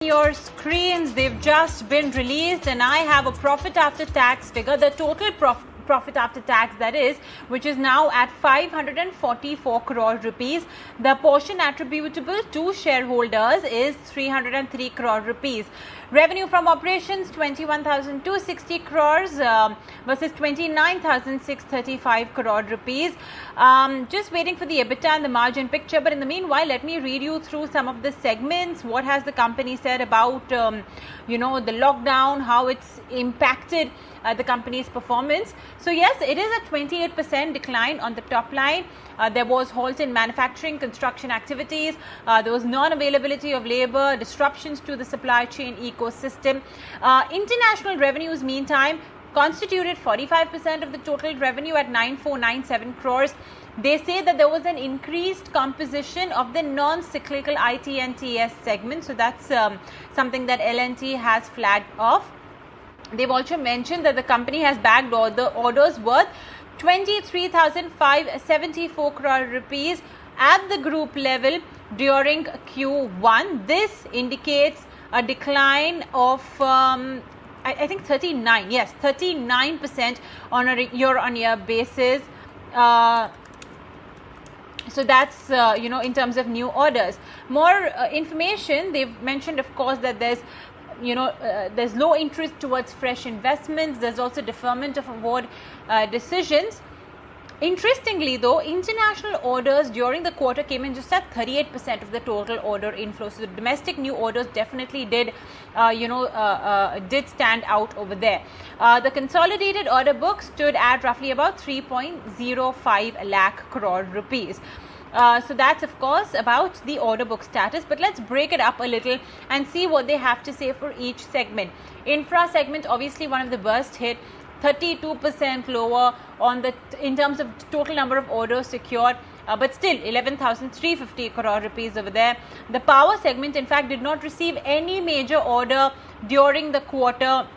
Your screens, they've just been released and I have a profit after tax figure, the total profit after tax that is, which is now at 544 crore rupees. The portion attributable to shareholders is 303 crore rupees. Revenue from operations 21,260 crores versus 29,635 crore rupees. Just waiting for the EBITDA and the margin picture, but in the meanwhile, let me read you through some of the segments. What has the company said about the lockdown, how it's impacted the company's performance. So yes, it is a 28% decline on the top line. There was halt in manufacturing, construction activities. There was non-availability of labor, disruptions to the supply chain ecosystem. International revenues, meantime, constituted 45% of the total revenue at 9497 crores. They say that there was an increased composition of the non-cyclical IT and TS segment. So that's something that L&T has flagged off. They've also mentioned that the company has bagged orders worth 23,574 crore rupees at the group level during Q1. This indicates a decline of I think 39% on a year-on-year basis. So that's in terms of new orders. More information, they've mentioned, of course, that there's low interest towards fresh investments. There's also deferment of award decisions. Interestingly, though, international orders during the quarter came in just at 38% of the total order inflow. So the domestic new orders definitely did stand out over there. The consolidated order book stood at roughly about 3.05 lakh crore rupees. So that's, of course, about the order book status. But let's break it up a little and see what they have to say for each segment. Infra segment, obviously one of the worst hit. 32% lower in terms of total number of orders secured, but still 11,350 crore rupees over there. The power segment, in fact, did not receive any major order during the quarter,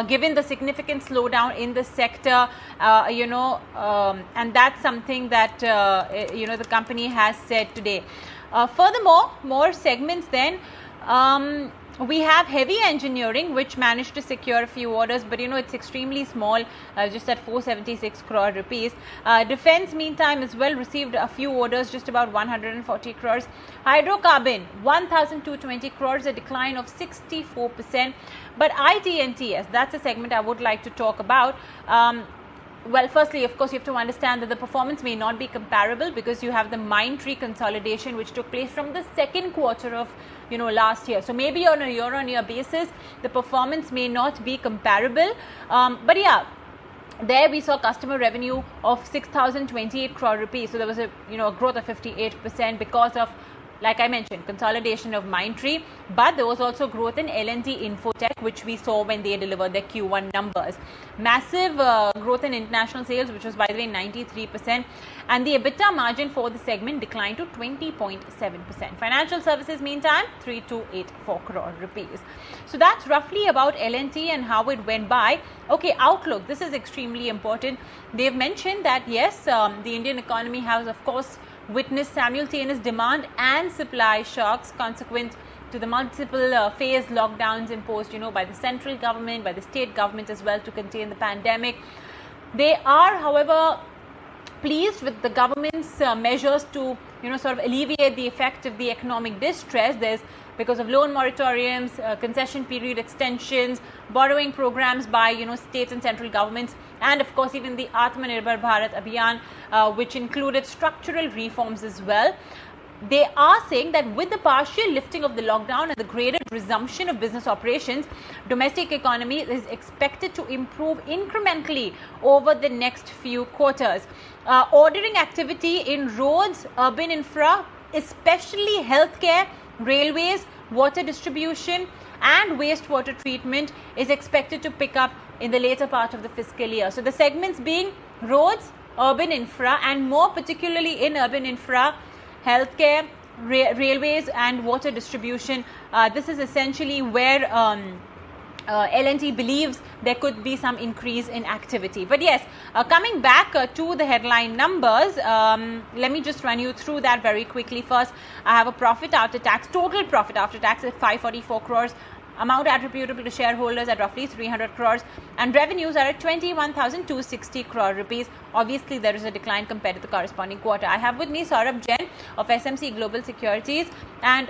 given the significant slowdown in the sector, and that's something that the company has said today. Furthermore, more segments then. We have heavy engineering, which managed to secure a few orders, but it's extremely small, just at 476 crore rupees. Defense, meantime, as well received a few orders, just about 140 crores. Hydrocarbon, 1,220 crores, a decline of 64%. But IT and TS, that's a segment I would like to talk about. Well, firstly, of course, you have to understand that the performance may not be comparable because you have the Mindtree consolidation, which took place from the second quarter of last year. So maybe on a year-on-year basis, the performance may not be comparable. But yeah, there we saw customer revenue of 6,028 crore rupees. So there was a growth of 58% because of, like I mentioned, consolidation of Mindtree, but there was also growth in L&T Infotech, which we saw when they delivered their Q1 numbers. Massive growth in international sales, which was, by the way, 93%. And the EBITDA margin for the segment declined to 20.7%. Financial services, meantime, 3,284 crore rupees. So that's roughly about L&T and how it went by. Okay, outlook. This is extremely important. They've mentioned that, yes, the Indian economy has, of course, witnessed simultaneous demand and supply shocks consequent to the multiple phase lockdowns imposed, by the central government, by the state government as well to contain the pandemic. They are, however, pleased with the government's measures to, sort of alleviate the effect of the economic distress. There's because of loan moratoriums, concession period extensions, borrowing programs by, states and central governments, and of course even the Atmanirbhar Bharat Abhiyan, which included structural reforms as well. They are saying that with the partial lifting of the lockdown and the graded resumption of business operations, domestic economy is expected to improve incrementally over the next few quarters. Ordering activity in roads, urban infra, especially healthcare, railways, water distribution and wastewater treatment is expected to pick up in the later part of the fiscal year. So the segments being roads, urban infra, and more particularly in urban infra, healthcare, railways and water distribution. This is essentially where L&T believes there could be some increase in activity. But yes, coming back to the headline numbers, let me just run you through that very quickly. First, I have a profit after tax, total profit after tax is 544 crores. Amount attributable to shareholders at roughly 300 crores, and revenues are at 21,260 crore rupees. Obviously, there is a decline compared to the corresponding quarter. I have with me Saurabh Jain of SMC Global Securities and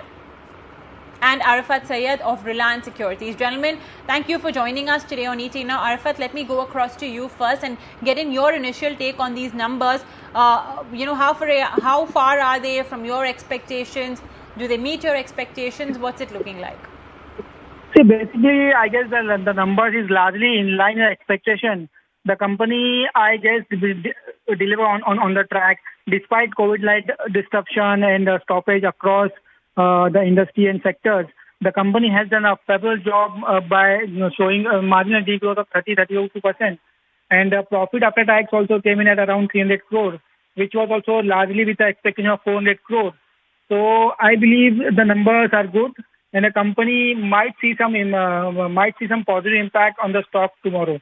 Arafat Sayed of Reliance Securities. Gentlemen, thank you for joining us today on ET. Now, Arafat, let me go across to you first and get in your initial take on these numbers. How far are they from your expectations? Do they meet your expectations? What's it looking like? See, basically, I guess the numbers is largely in line with expectation. The company, I guess, deliver on the track despite COVID-like disruption and stoppage across the industry and sectors. The company has done a fabulous job by showing a marginal degrowth of 32%. And profit after tax also came in at around 300 crore, which was also largely with the expectation of 400 crore. So I believe the numbers are good, and the company might see some positive impact on the stock tomorrow.